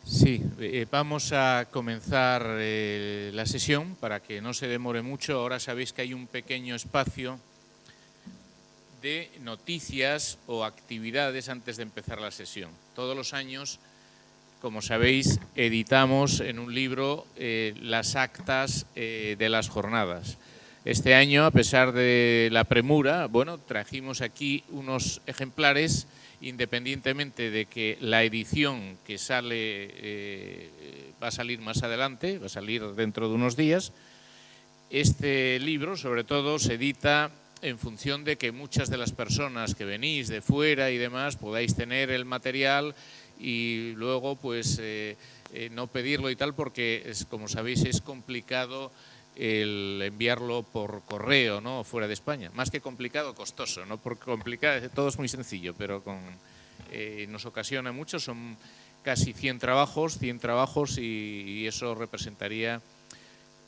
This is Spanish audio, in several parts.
Sí, vamos a comenzar la sesión para que no se demore mucho. Ahora sabéis que hay un pequeño espacio de noticias o actividades antes de empezar la sesión. Todos los años, como sabéis, editamos en un libro las actas de las jornadas. Este año, a pesar de la premura, bueno, trajimos aquí unos ejemplares, independientemente de que la edición que sale va a salir más adelante, va a salir dentro de unos días. Este libro, sobre todo, se edita en función de que muchas de las personas que venís de fuera y demás podáis tener el material y luego pues no pedirlo y tal, porque como sabéis es complicado el enviarlo por correo, ¿no? Fuera de España. Más que complicado, costoso, ¿no? Porque complicado, todo es muy sencillo, pero nos ocasiona mucho, son casi 100 trabajos y eso representaría,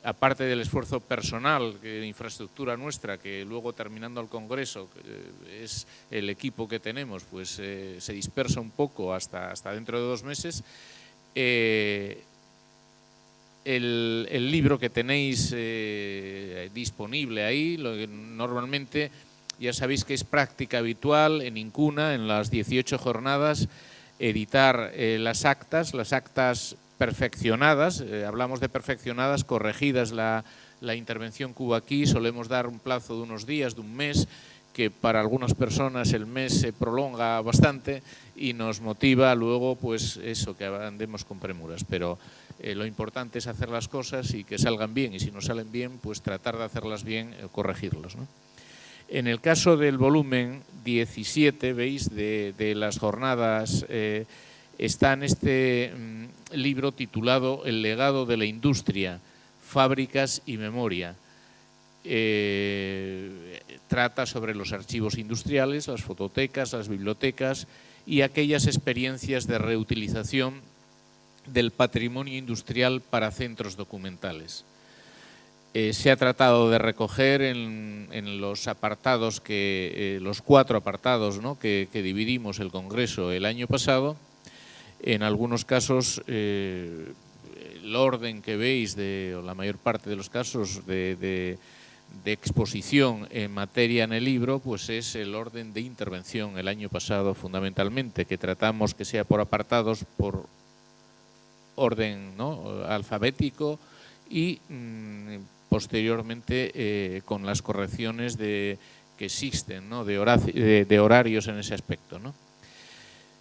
aparte del esfuerzo personal, de infraestructura nuestra, que luego terminando el congreso es el equipo que tenemos, pues se dispersa un poco hasta dentro de 2 meses. El libro que tenéis disponible ahí, normalmente ya sabéis que es práctica habitual en Incuna, en las 18 jornadas, editar las actas perfeccionadas, hablamos de perfeccionadas, corregidas la intervención que hubo aquí, solemos dar un plazo de unos días, de un mes, que para algunas personas el mes se prolonga bastante y nos motiva luego pues eso, que andemos con premuras, pero lo importante es hacer las cosas y que salgan bien, y si no salen bien, pues tratar de hacerlas bien, corregirlas, ¿no? En el caso del volumen 17, veis, de las jornadas, está en este libro titulado El legado de la industria, fábricas y memoria. Trata sobre los archivos industriales, las fototecas, las bibliotecas y aquellas experiencias de reutilización del patrimonio industrial para centros documentales. Se ha tratado de recoger en los apartados, los 4 apartados, ¿no? que dividimos el Congreso el año pasado. En algunos casos, el orden que veis, o la mayor parte de los casos de exposición en materia en el libro, pues es el orden de intervención el año pasado fundamentalmente, que tratamos que sea por apartados, por orden, ¿no? alfabético y posteriormente con las correcciones que existen, ¿no? de horarios en ese aspecto, ¿no?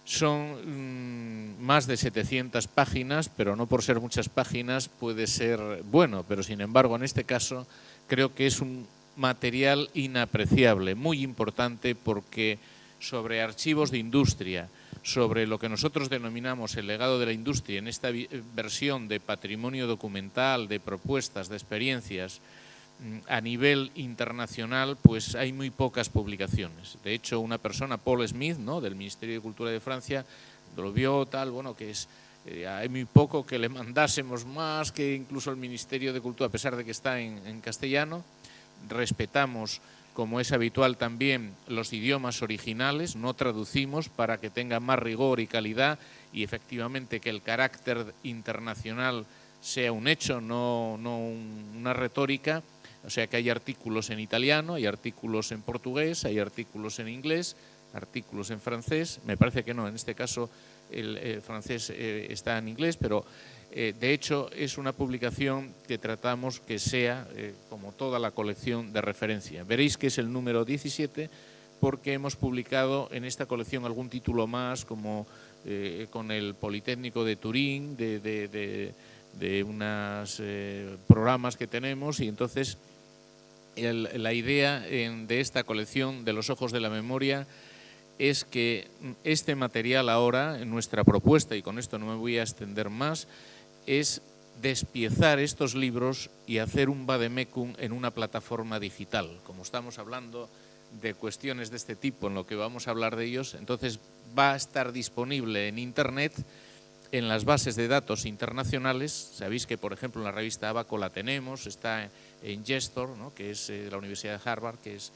Son más de 700 páginas, pero no por ser muchas páginas puede ser bueno, pero sin embargo en este caso creo que es un material inapreciable, muy importante, porque sobre archivos de industria, sobre lo que nosotros denominamos el legado de la industria, en esta versión de patrimonio documental, de propuestas, de experiencias, a nivel internacional, pues hay muy pocas publicaciones. De hecho, una persona, Paul Smith, ¿no? del Ministerio de Cultura de Francia, lo vio tal, bueno, que hay muy poco que le mandásemos más que incluso el Ministerio de Cultura, a pesar de que está en castellano. Respetamos, como es habitual también, los idiomas originales, no traducimos para que tenga más rigor y calidad y efectivamente que el carácter internacional sea un hecho, no una retórica. O sea que hay artículos en italiano, hay artículos en portugués, hay artículos en inglés, artículos en francés. Me parece que no, en este caso el francés está en inglés, pero de hecho es una publicación que tratamos que sea, como toda la colección, de referencia. Veréis que es el número 17 porque hemos publicado en esta colección algún título más, como con el Politécnico de Turín, de unos programas que tenemos, y entonces la idea de esta colección de los ojos de la memoria es que este material ahora, en nuestra propuesta, y con esto no me voy a extender más, es despiezar estos libros y hacer un vademecum en una plataforma digital. Como estamos hablando de cuestiones de este tipo, en lo que vamos a hablar de ellos, entonces va a estar disponible en Internet, en las bases de datos internacionales. Sabéis que, por ejemplo, en la revista Abaco la tenemos, está en Gestor, ¿no? que es de la Universidad de Harvard, que es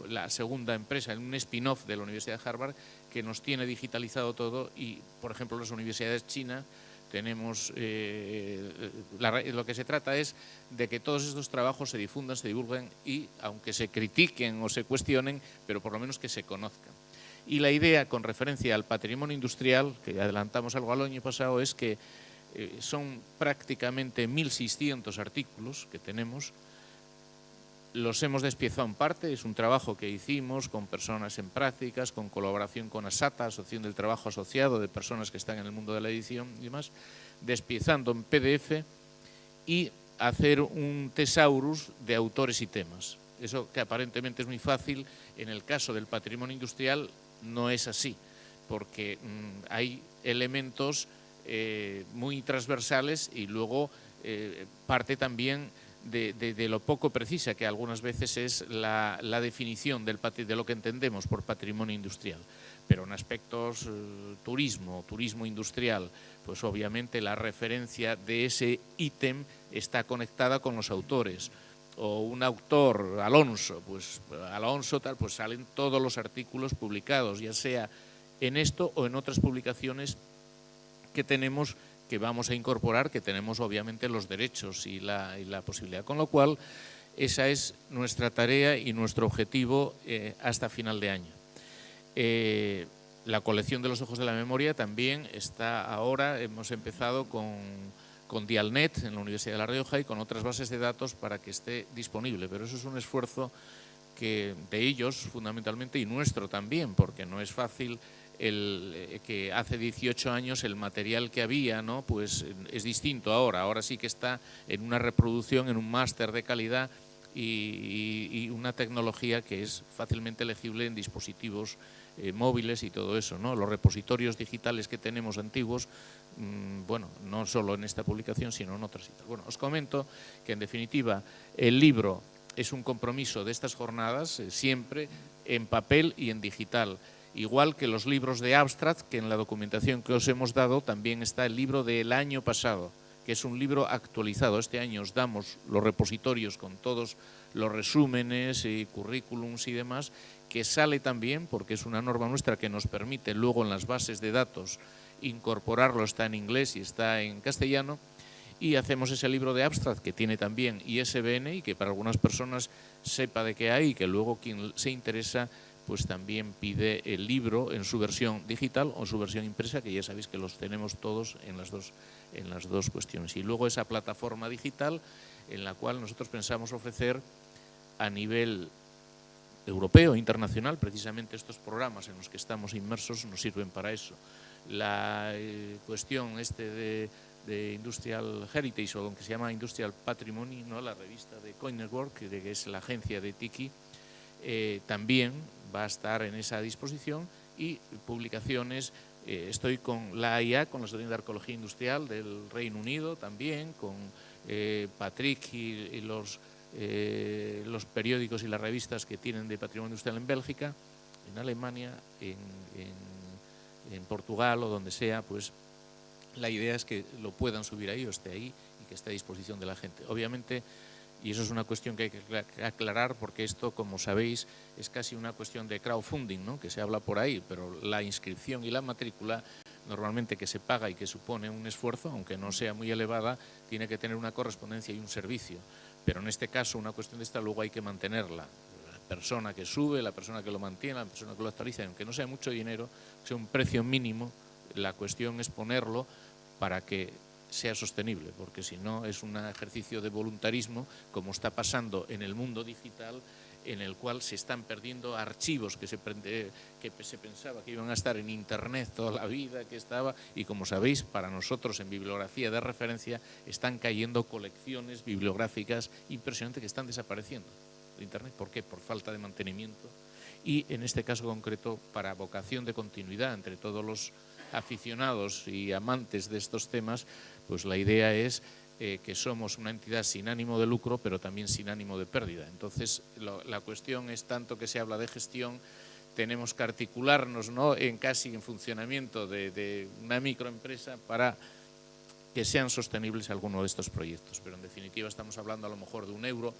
la segunda empresa, un spin-off de la Universidad de Harvard, que nos tiene digitalizado todo, y, por ejemplo, las universidades chinas tenemos, lo que se trata es de que todos estos trabajos se difundan, se divulguen y, aunque se critiquen o se cuestionen, pero por lo menos que se conozcan. Y la idea, con referencia al patrimonio industrial, que adelantamos algo al año pasado, es que son prácticamente 1.600 artículos que tenemos. Los hemos despiezado en parte, es un trabajo que hicimos con personas en prácticas, con colaboración con ASATA, Asociación del Trabajo Asociado, de personas que están en el mundo de la edición y demás, despiezando en PDF y hacer un thesaurus de autores y temas. Eso, que aparentemente es muy fácil, en el caso del patrimonio industrial no es así, porque hay elementos muy transversales y luego parte también de lo poco precisa que algunas veces es la definición de lo que entendemos por patrimonio industrial. Pero en aspectos turismo industrial, pues obviamente la referencia de ese ítem está conectada con los autores. O un autor, Alonso, pues salen todos los artículos publicados, ya sea en esto o en otras publicaciones que tenemos, que vamos a incorporar, que tenemos obviamente los derechos y la posibilidad. Con lo cual, esa es nuestra tarea y nuestro objetivo hasta final de año. La colección de los ojos de la memoria también está ahora, hemos empezado con Dialnet en la Universidad de La Rioja y con otras bases de datos para que esté disponible, pero eso es un esfuerzo de ellos fundamentalmente y nuestro también, porque no es fácil que hace 18 años el material que había, ¿no?, pues es distinto ahora sí que está en una reproducción, en un máster de calidad y una tecnología que es fácilmente legible en dispositivos móviles y todo eso, ¿no? Los repositorios digitales que tenemos antiguos, bueno, no solo en esta publicación, sino en otras. Bueno, os comento que en definitiva el libro es un compromiso de estas jornadas, siempre en papel y en digital. Igual que los libros de Abstract, que en la documentación que os hemos dado también está el libro del año pasado, que es un libro actualizado. Este año os damos los repositorios con todos los resúmenes y currículums y demás, que sale también, porque es una norma nuestra que nos permite luego en las bases de datos incorporarlo, está en inglés y está en castellano, y hacemos ese libro de Abstract que tiene también ISBN y que para algunas personas sepa de qué hay y que luego quien se interesa pues también pide el libro en su versión digital o en su versión impresa, que ya sabéis que los tenemos todos en las dos cuestiones. Y luego esa plataforma digital en la cual nosotros pensamos ofrecer a nivel europeo e internacional, precisamente estos programas en los que estamos inmersos nos sirven para eso. La cuestión de Industrial Heritage, o lo que se llama Industrial Patrimony, ¿no?, la revista de Coinerwork, que es la agencia de Tiki, también va a estar en esa disposición, y publicaciones, estoy con la AIA, con la Asociación de Arqueología Industrial del Reino Unido también, con Patrick y los periódicos y las revistas que tienen de patrimonio industrial en Bélgica, en Alemania, en Portugal o donde sea, pues la idea es que lo puedan subir ahí o esté ahí y que esté a disposición de la gente. Obviamente, y eso es una cuestión que hay que aclarar, porque esto, como sabéis, es casi una cuestión de crowdfunding, ¿no?, que se habla por ahí, pero la inscripción y la matrícula, normalmente, que se paga y que supone un esfuerzo, aunque no sea muy elevada, tiene que tener una correspondencia y un servicio. Pero en este caso, una cuestión de esta luego hay que mantenerla. La persona que sube, la persona que lo mantiene, la persona que lo actualiza, aunque no sea mucho dinero, sea un precio mínimo, la cuestión es ponerlo para que sea sostenible, porque si no es un ejercicio de voluntarismo, como está pasando en el mundo digital, en el cual se están perdiendo archivos que se pensaba que iban a estar en Internet toda la vida, y como sabéis, para nosotros en bibliografía de referencia están cayendo colecciones bibliográficas impresionantes que están desapareciendo de Internet. ¿Por qué? Por falta de mantenimiento, y en este caso concreto, para vocación de continuidad entre todos los aficionados y amantes de estos temas, pues la idea es que somos una entidad sin ánimo de lucro, pero también sin ánimo de pérdida. Entonces, la cuestión es tanto que se habla de gestión, tenemos que articularnos, ¿no?, casi en funcionamiento de una microempresa para que sean sostenibles algunos de estos proyectos. Pero en definitiva estamos hablando a lo mejor de €1,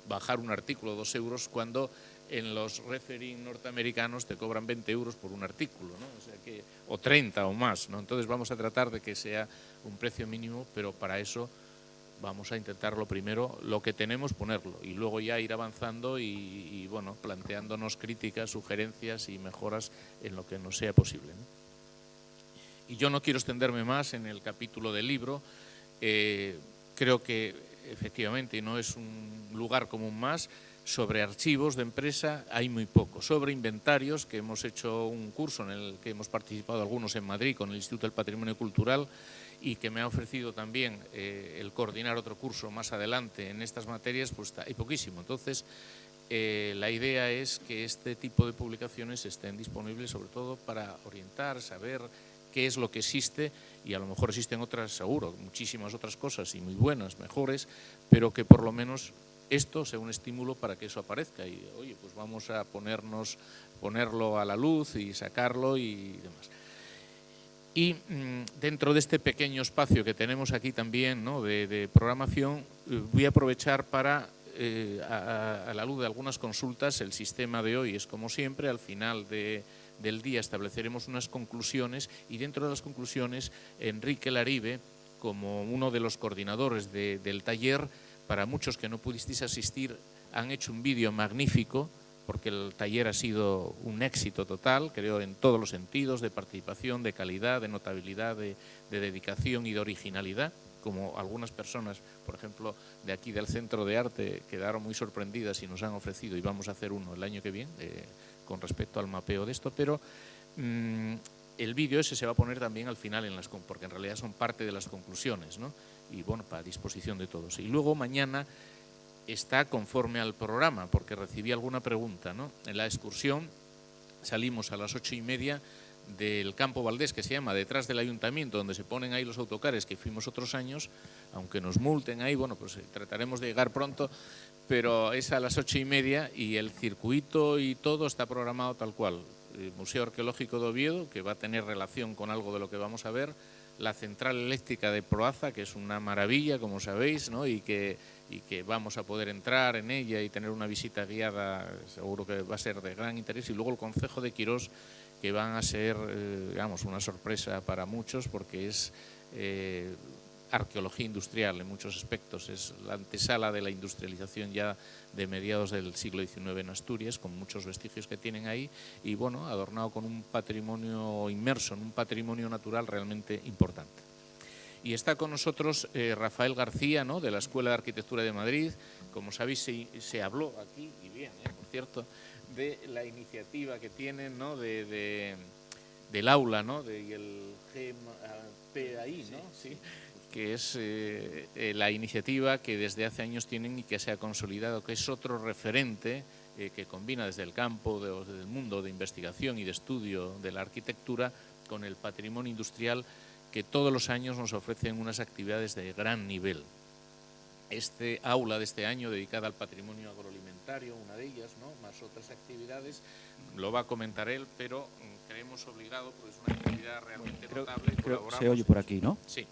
bajar un artículo, 2 euros, cuando en los referees norteamericanos te cobran 20 euros por un artículo, ¿no? O sea que, o 30 o más, ¿no? Entonces vamos a tratar de que sea un precio mínimo, pero para eso vamos a intentarlo primero, lo que tenemos, ponerlo, y luego ya ir avanzando y bueno, planteándonos críticas, sugerencias y mejoras en lo que nos sea posible, ¿no? Y yo no quiero extenderme más en el capítulo del libro. Creo que efectivamente no es un lugar común más. Sobre archivos de empresa hay muy poco. Sobre inventarios, que hemos hecho un curso en el que hemos participado algunos en Madrid con el Instituto del Patrimonio Cultural y que me ha ofrecido también el coordinar otro curso más adelante en estas materias, pues hay poquísimo. Entonces, la idea es que este tipo de publicaciones estén disponibles sobre todo para orientar, saber qué es lo que existe, y a lo mejor existen otras, seguro, muchísimas otras cosas y muy buenas, mejores, pero que por lo menos esto sea un estímulo para que eso aparezca y, oye, pues vamos a ponerlo a la luz y sacarlo y demás. Y dentro de este pequeño espacio que tenemos aquí también, ¿no?, de programación, voy a aprovechar para, a la luz de algunas consultas, el sistema de hoy es como siempre, al final del día estableceremos unas conclusiones y dentro de las conclusiones Enrique Laribe, como uno de los coordinadores del taller, para muchos que no pudisteis asistir, han hecho un vídeo magnífico porque el taller ha sido un éxito total, creo, en todos los sentidos, de participación, de calidad, de notabilidad, de dedicación y de originalidad, como algunas personas, por ejemplo, de aquí del Centro de Arte, quedaron muy sorprendidas y nos han ofrecido, y vamos a hacer uno el año que viene, con respecto al mapeo de esto, pero el vídeo ese se va a poner también al final, porque en realidad son parte de las conclusiones, ¿no? Y bueno, para disposición de todos. Y luego mañana está conforme al programa, porque recibí alguna pregunta, ¿no? En la excursión salimos a las 8:30 del Campo Valdés, que se llama, detrás del ayuntamiento, donde se ponen ahí los autocares que fuimos otros años, aunque nos multen ahí, bueno, pues trataremos de llegar pronto, pero es a las 8:30 y el circuito y todo está programado tal cual. El Museo Arqueológico de Oviedo, que va a tener relación con algo de lo que vamos a ver, la central eléctrica de Proaza, que es una maravilla, como sabéis, ¿no?, y que vamos a poder entrar en ella y tener una visita guiada, seguro que va a ser de gran interés, y luego el concejo de Quirós, que van a ser, digamos, una sorpresa para muchos, porque es arqueología industrial en muchos aspectos, es la antesala de la industrialización ya de mediados del siglo XIX en Asturias, con muchos vestigios que tienen ahí, y bueno, adornado con un patrimonio inmerso en un patrimonio natural realmente importante. Y está con nosotros Rafael García, ¿no?, de la Escuela de Arquitectura de Madrid. Como sabéis, se habló aquí, y bien, por cierto, de la iniciativa que tienen, ¿no?, del aula, ¿no?, del GPAI, ¿no? Sí, que es la iniciativa que desde hace años tienen y que se ha consolidado, que es otro referente que combina desde el campo, desde el mundo de investigación y de estudio de la arquitectura con el patrimonio industrial, que todos los años nos ofrecen unas actividades de gran nivel. Este aula de este año dedicada al patrimonio agroalimentario, una de ellas, ¿no?, más otras actividades, lo va a comentar él, pero creemos obligado, porque es una actividad realmente notable. Creo se oye por aquí, ¿no? Sí.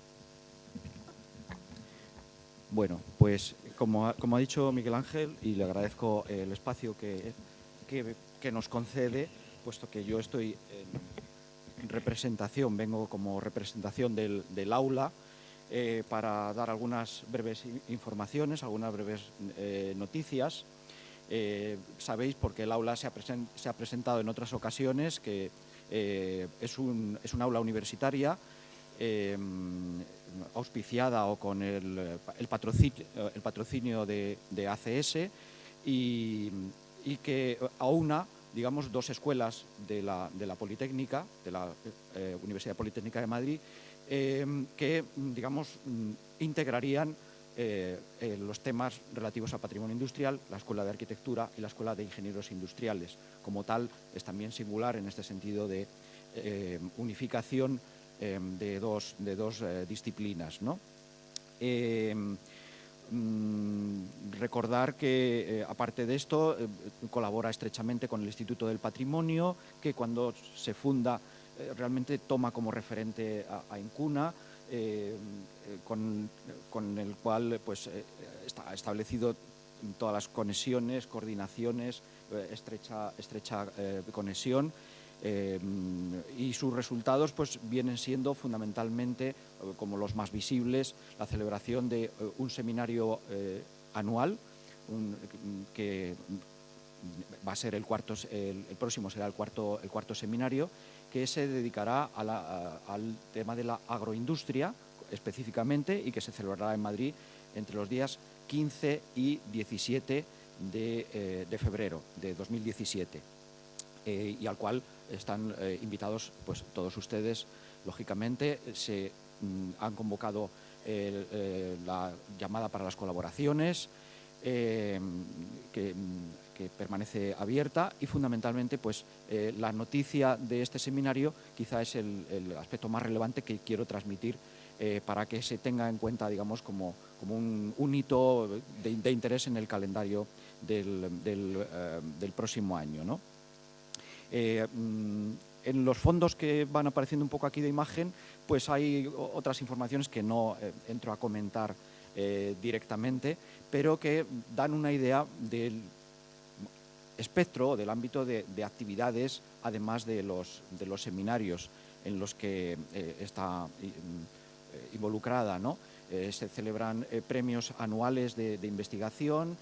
Bueno, pues como ha dicho Miguel Ángel, y le agradezco el espacio que nos concede, puesto que yo estoy en representación, vengo como representación del aula, para dar algunas breves informaciones, algunas breves noticias. Sabéis, porque el aula se ha presentado en otras ocasiones, que es un aula universitaria auspiciada o con el patrocinio de ACS y que aúna, digamos, dos escuelas de la Politécnica, de la Universidad Politécnica de Madrid, que, digamos, integrarían los temas relativos al patrimonio industrial, la Escuela de Arquitectura y la Escuela de Ingenieros Industriales. Como tal, es también singular en este sentido de unificación de dos disciplinas, ¿no? Recordar que, aparte de esto, colabora estrechamente con el Instituto del Patrimonio, que cuando se funda realmente toma como referente a Incuna, con el cual pues, está establecido todas las conexiones, coordinaciones, estrecha conexión. Y sus resultados pues vienen siendo fundamentalmente, como los más visibles, la celebración de un seminario anual, que va a ser el próximo será el cuarto seminario, que se dedicará al tema de la agroindustria específicamente, y que se celebrará en Madrid entre los días 15 y 17 de febrero de 2017. Y al cual están invitados pues todos ustedes, lógicamente. Se han convocado la llamada para las colaboraciones, que permanece abierta, y fundamentalmente pues la noticia de este seminario quizá es el aspecto más relevante que quiero transmitir, para que se tenga en cuenta, digamos, como un hito de interés en el calendario del próximo año, ¿no? En los fondos que van apareciendo un poco aquí de imagen, pues hay otras informaciones que no entro a comentar directamente, pero que dan una idea del espectro, del ámbito de actividades, además de los seminarios en los que está involucrada, ¿no? Se celebran premios anuales de investigación,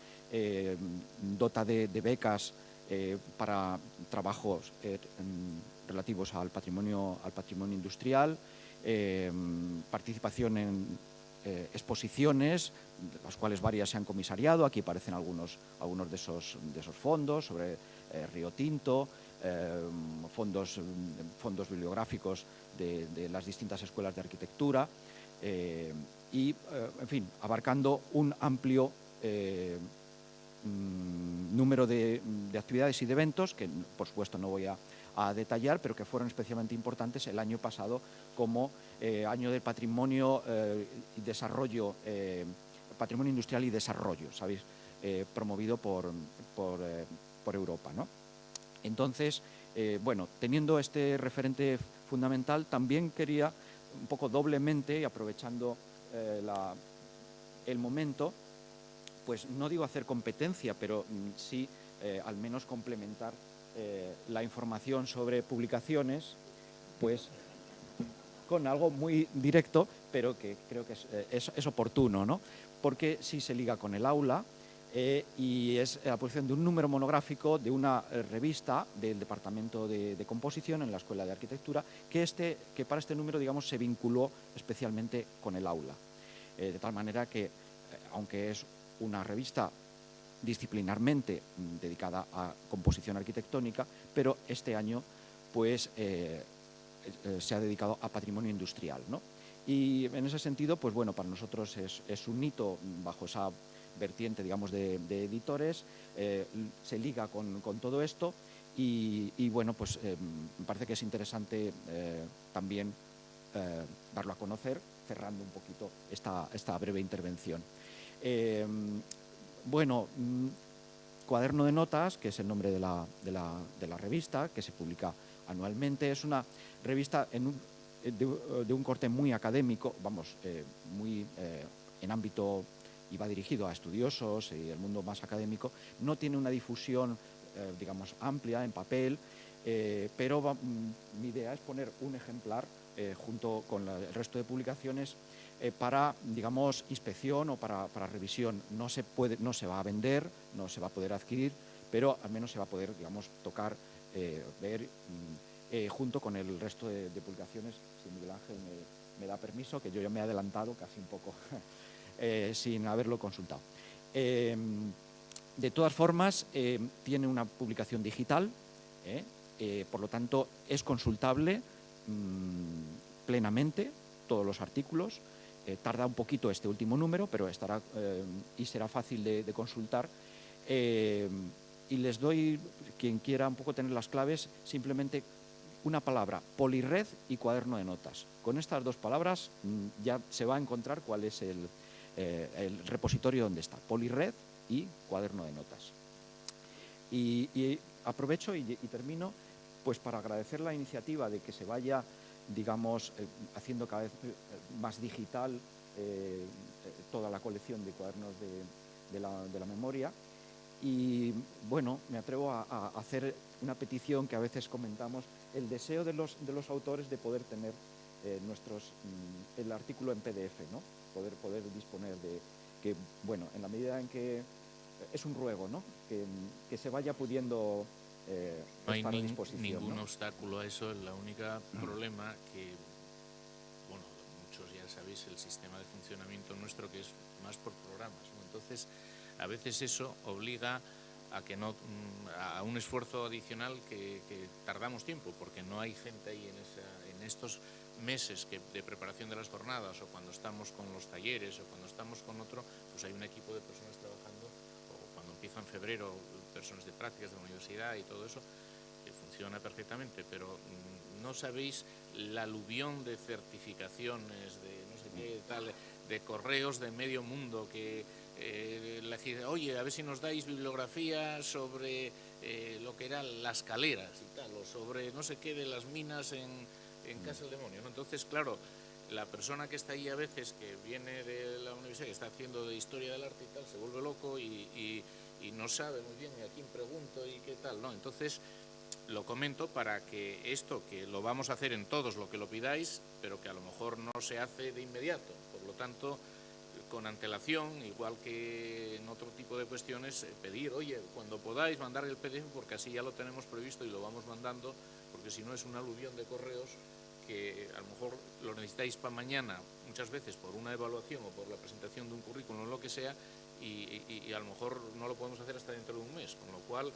dota de becas para trabajos relativos al patrimonio industrial, participación en exposiciones, las cuales varias se han comisariado. Aquí aparecen algunos de esos fondos sobre Río Tinto, fondos bibliográficos de las distintas escuelas de arquitectura, y, en fin, abarcando un amplio número de actividades y de eventos que, por supuesto, no voy a detallar, pero que fueron especialmente importantes el año pasado como año del patrimonio y desarrollo, patrimonio industrial y desarrollo, ¿sabéis? Promovido por Europa, ¿no? Entonces, bueno, teniendo este referente fundamental, también quería un poco doblemente, y aprovechando el momento, pues no digo hacer competencia, pero sí al menos complementar la información sobre publicaciones, pues con algo muy directo, pero que creo que es oportuno, ¿no? Porque sí se liga con el aula, y es la publicación de un número monográfico de una revista del Departamento de Composición en la Escuela de Arquitectura, que para este número, digamos, se vinculó especialmente con el aula. De tal manera que, aunque es una revista disciplinarmente dedicada a composición arquitectónica, pero este año pues se ha dedicado a patrimonio industrial, ¿no? Y en ese sentido, pues bueno, para nosotros es un hito bajo esa vertiente, digamos, de editores. Se liga con todo esto, y bueno, pues me parece que es interesante también darlo a conocer, cerrando un poquito esta breve intervención. Bueno, Cuaderno de Notas, que es el nombre de la revista, que se publica anualmente, es una revista de un corte muy académico, vamos, muy en ámbito, y va dirigido a estudiosos y el mundo más académico. No tiene una difusión, digamos, amplia en papel, pero mi idea es poner un ejemplar junto con el resto de publicaciones para, digamos, inspección o para revisión. No se va a vender, no se va a poder adquirir, pero al menos se va a poder, digamos, tocar, ver, junto con el resto de publicaciones, si Miguel Ángel me da permiso, que yo ya me he adelantado casi un poco sin haberlo consultado. De todas formas, tiene una publicación digital, por lo tanto es consultable plenamente todos los artículos. Tarda un poquito este último número, pero estará y será fácil de consultar. Y les doy, quien quiera un poco tener las claves, simplemente una palabra: Polirred y Cuaderno de Notas. Con estas dos palabras ya se va a encontrar cuál es el repositorio donde está: Polirred y Cuaderno de Notas. Y aprovecho y termino pues para agradecer la iniciativa de que se vaya, digamos, haciendo cada vez más digital toda la colección de cuadernos de la memoria. Y bueno, me atrevo a hacer una petición que a veces comentamos, el deseo de los autores de poder tener el artículo en PDF, ¿no? Poder disponer de que, bueno, en la medida en que es un ruego, ¿no? Que se vaya pudiendo no hay estar a disposición, ningún ¿no? obstáculo a eso. El único problema que, bueno, muchos ya sabéis el sistema de funcionamiento nuestro, que es más por programas, ¿no? Entonces, a veces eso obliga a que no, a un esfuerzo adicional que tardamos tiempo, porque no hay gente ahí en estos meses de preparación de las jornadas, o cuando estamos con los talleres, o cuando estamos con otro, pues hay un equipo de personas trabajando, o cuando empieza en febrero, personas de prácticas de la universidad y todo eso, que funciona perfectamente, pero no sabéis la aluvión de certificaciones, de no sé qué, tal, de correos de medio mundo que oye, a ver si nos dais bibliografía sobre lo que eran las caleras y tal, o sobre no sé qué de las minas en Casa del Demonio, ¿no? Entonces, claro, la persona que está ahí a veces, que viene de la universidad, que está haciendo de historia del arte y tal, se vuelve loco y no sabe muy bien a quién pregunto y qué tal, ¿no? Entonces, lo comento para que esto, que lo vamos a hacer en todos lo que lo pidáis, pero que a lo mejor no se hace de inmediato. Por lo tanto, con antelación, igual que en otro tipo de cuestiones, pedir, oye, cuando podáis mandar el PDF, porque así ya lo tenemos previsto y lo vamos mandando, porque si no es una aluvión de correos que a lo mejor lo necesitáis para mañana, muchas veces por una evaluación o por la presentación de un currículum o lo que sea, y a lo mejor no lo podemos hacer hasta dentro de un mes, con lo cual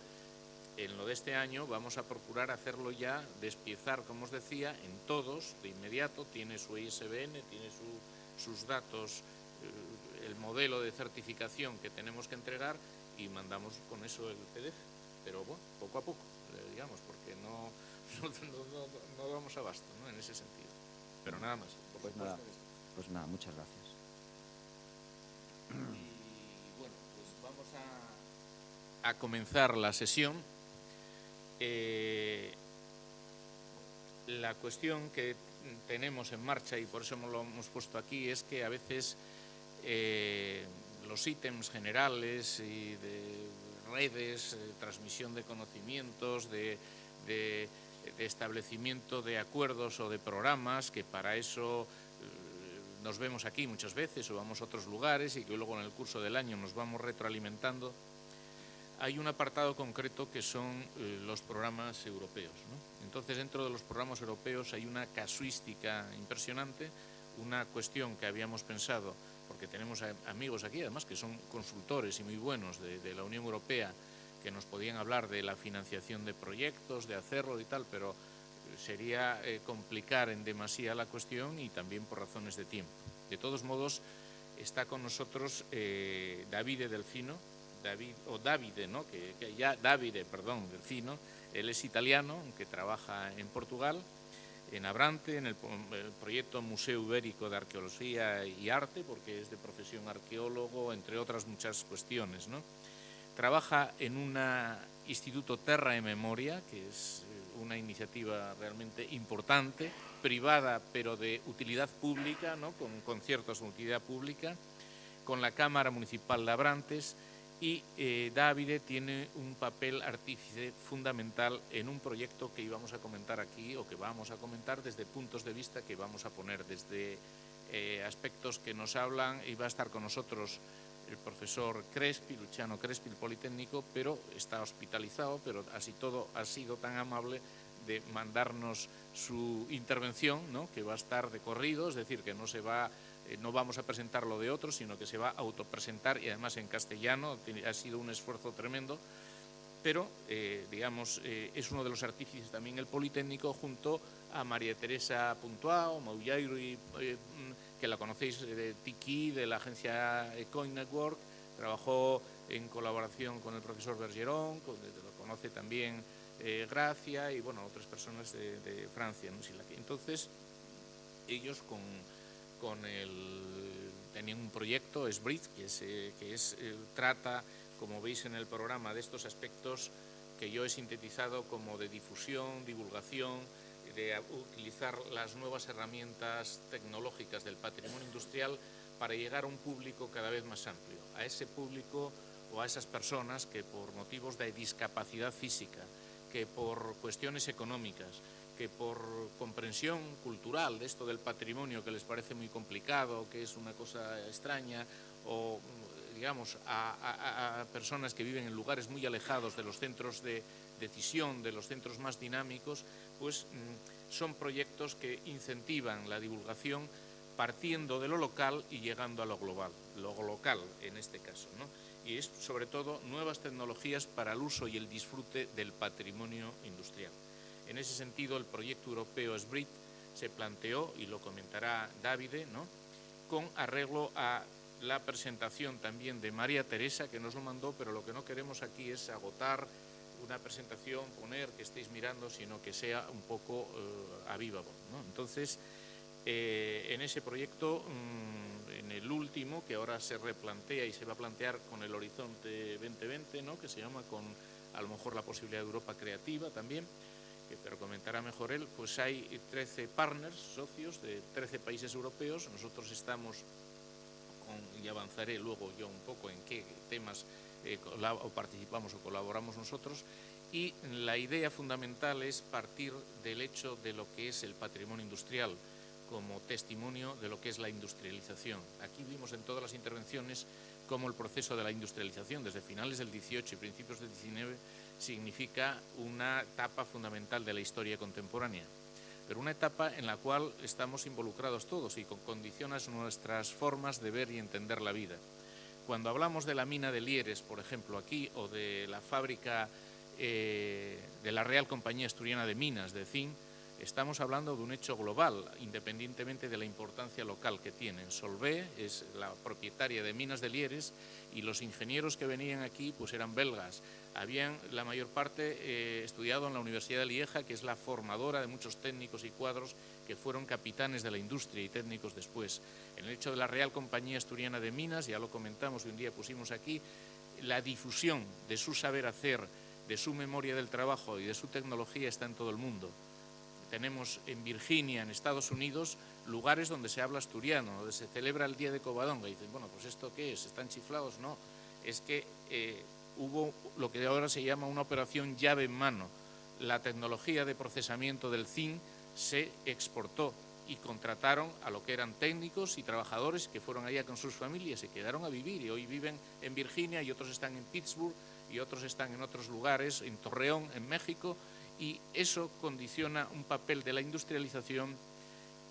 en lo de este año vamos a procurar hacerlo ya, despiezar, como os decía, en todos, de inmediato. Tiene su ISBN, tiene sus datos, el modelo de certificación que tenemos que entregar, y mandamos con eso el PDF. Pero bueno, poco a poco, digamos, porque no damos abasto, ¿no? En ese sentido. Pero nada más. Pues nada, muchas gracias. Y bueno, pues vamos a comenzar la sesión. La cuestión que tenemos en marcha, y por eso lo hemos puesto aquí, es que a veces los ítems generales y de redes, transmisión de conocimientos, de establecimiento de acuerdos o de programas, que para eso nos vemos aquí muchas veces o vamos a otros lugares, y que luego en el curso del año nos vamos retroalimentando. Hay un apartado concreto que son los programas europeos, ¿no? Entonces, dentro de los programas europeos hay una casuística impresionante, una cuestión que habíamos pensado, porque tenemos amigos aquí, además, que son consultores y muy buenos de la Unión Europea, que nos podían hablar de la financiación de proyectos, de hacerlo y tal, pero sería complicar en demasía la cuestión, y también por razones de tiempo. De todos modos, está con nosotros Davide Delfino, Davide, ¿no? Delfino. Él es italiano, que trabaja en Portugal, en Abrante, en el proyecto Museo Ibérico de Arqueología y Arte, porque es de profesión arqueólogo, entre otras muchas cuestiones, ¿no? Trabaja en un instituto Terra e Memoria, que es una iniciativa realmente importante, privada pero de utilidad pública, ¿no? Con conciertos de utilidad pública, con la Cámara Municipal de Abrantes. Y Davide tiene un papel artífice fundamental en un proyecto que íbamos a comentar aquí, o que vamos a comentar desde puntos de vista que vamos a poner desde aspectos que nos hablan. Y va a estar con nosotros el profesor Crespi, Luciano Crespi, el Politécnico, pero está hospitalizado, pero así todo ha sido tan amable de mandarnos su intervención, ¿no? Que va a estar de corrido, es decir, que no vamos a presentar lo de otros, sino que se va a autopresentar, y además en castellano. Ha sido un esfuerzo tremendo, pero digamos, es uno de los artífices también el Politécnico, junto a María Teresa Puntuao, Maullairo, que la conocéis de Tiki, de la agencia Coin Network. Trabajó en colaboración con el profesor Bergeron, lo conoce también Gracia, y bueno, otras personas de Francia, ¿no? Entonces, ellos tenían un proyecto, SBRID, que trata, como veis en el programa, de estos aspectos que yo he sintetizado como de difusión, divulgación, de utilizar las nuevas herramientas tecnológicas del patrimonio industrial para llegar a un público cada vez más amplio, a ese público o a esas personas que por motivos de discapacidad física, que por cuestiones económicas, que por comprensión cultural de esto del patrimonio que les parece muy complicado, que es una cosa extraña, o digamos a personas que viven en lugares muy alejados de los centros de decisión, de los centros más dinámicos, pues son proyectos que incentivan la divulgación partiendo de lo local y llegando a lo global, lo local en este caso, ¿no? Y es sobre todo nuevas tecnologías para el uso y el disfrute del patrimonio industrial. En ese sentido, el proyecto europeo SBRIT se planteó, y lo comentará Davide, ¿no?, con arreglo a la presentación también de María Teresa, que nos lo mandó, pero lo que no queremos aquí es agotar una presentación, poner que estéis mirando, sino que sea un poco a viva voz, ¿no? Entonces, en ese proyecto, en el último, que ahora se replantea y se va a plantear con el Horizonte 2020, ¿no?, que se llama con a lo mejor la posibilidad de Europa creativa también, pero comentará mejor él, pues hay 13 partners, socios de 13 países europeos. Nosotros estamos y avanzaré luego yo un poco en qué temas participamos o colaboramos nosotros, y la idea fundamental es partir del hecho de lo que es el patrimonio industrial como testimonio de lo que es la industrialización. Aquí vimos en todas las intervenciones cómo el proceso de la industrialización desde finales del 18 y principios del 19 significa una etapa fundamental de la historia contemporánea, pero una etapa en la cual estamos involucrados todos y condiciona nuestras formas de ver y entender la vida. Cuando hablamos de la mina de Lieres, por ejemplo, aquí, o de la fábrica de la Real Compañía Asturiana de Minas, de zinc, estamos hablando de un hecho global, independientemente de la importancia local que tienen. Solvay es la propietaria de Minas de Lieres y los ingenieros que venían aquí pues eran belgas. Habían la mayor parte estudiado en la Universidad de Lieja, que es la formadora de muchos técnicos y cuadros que fueron capitanes de la industria y técnicos después. En el hecho de la Real Compañía Asturiana de Minas, ya lo comentamos y un día pusimos aquí, la difusión de su saber hacer, de su memoria del trabajo y de su tecnología está en todo el mundo. Tenemos en Virginia, en Estados Unidos, lugares donde se habla asturiano, donde se celebra el Día de Covadonga. Y dicen, bueno, pues ¿esto qué es? ¿Están chiflados? No, es que hubo lo que ahora se llama una operación llave en mano. La tecnología de procesamiento del zinc se exportó y contrataron a lo que eran técnicos y trabajadores que fueron allá con sus familias y quedaron a vivir. Y hoy viven en Virginia y otros están en Pittsburgh y otros están en otros lugares, en Torreón, en México. Y eso condiciona un papel de la industrialización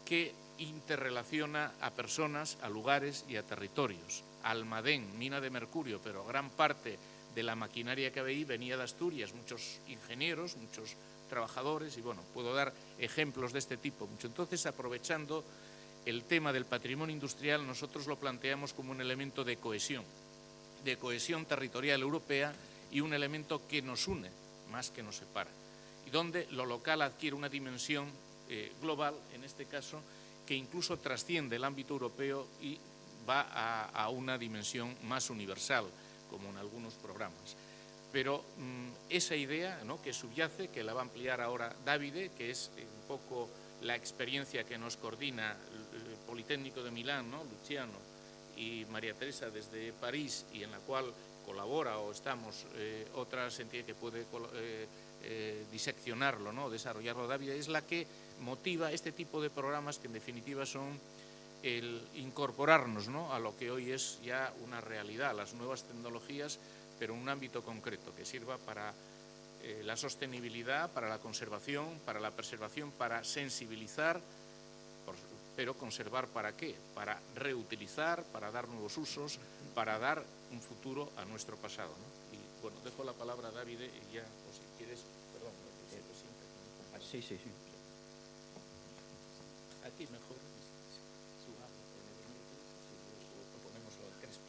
que interrelaciona a personas, a lugares y a territorios. Almadén, mina de mercurio, pero gran parte de la maquinaria que había ahí venía de Asturias, muchos ingenieros, muchos trabajadores, y bueno, puedo dar ejemplos de este tipo. Entonces, aprovechando el tema del patrimonio industrial, nosotros lo planteamos como un elemento de cohesión territorial europea y un elemento que nos une más que nos separa, y donde lo local adquiere una dimensión global, en este caso, que incluso trasciende el ámbito europeo y va a una dimensión más universal, como en algunos programas. Pero esa idea, ¿no?, que subyace, que la va a ampliar ahora Davide, que es un poco la experiencia que nos coordina el Politécnico de Milán, ¿no?, Luciano, y María Teresa desde París, y en la cual colabora o estamos otras entidades que puede diseccionarlo, ¿no?, desarrollarlo Davide, es la que motiva este tipo de programas que en definitiva son el incorporarnos, ¿no?, a lo que hoy es ya una realidad, las nuevas tecnologías, pero en un ámbito concreto que sirva para la sostenibilidad, para la conservación, para la preservación, para sensibilizar, pero conservar ¿para qué? Para reutilizar, para dar nuevos usos, para dar un futuro a nuestro pasado, ¿no? Y bueno, dejo la palabra a Davide y ya, o si quieres, perdón, sí. Aquí mejor su habla, o ponemos al Crespo.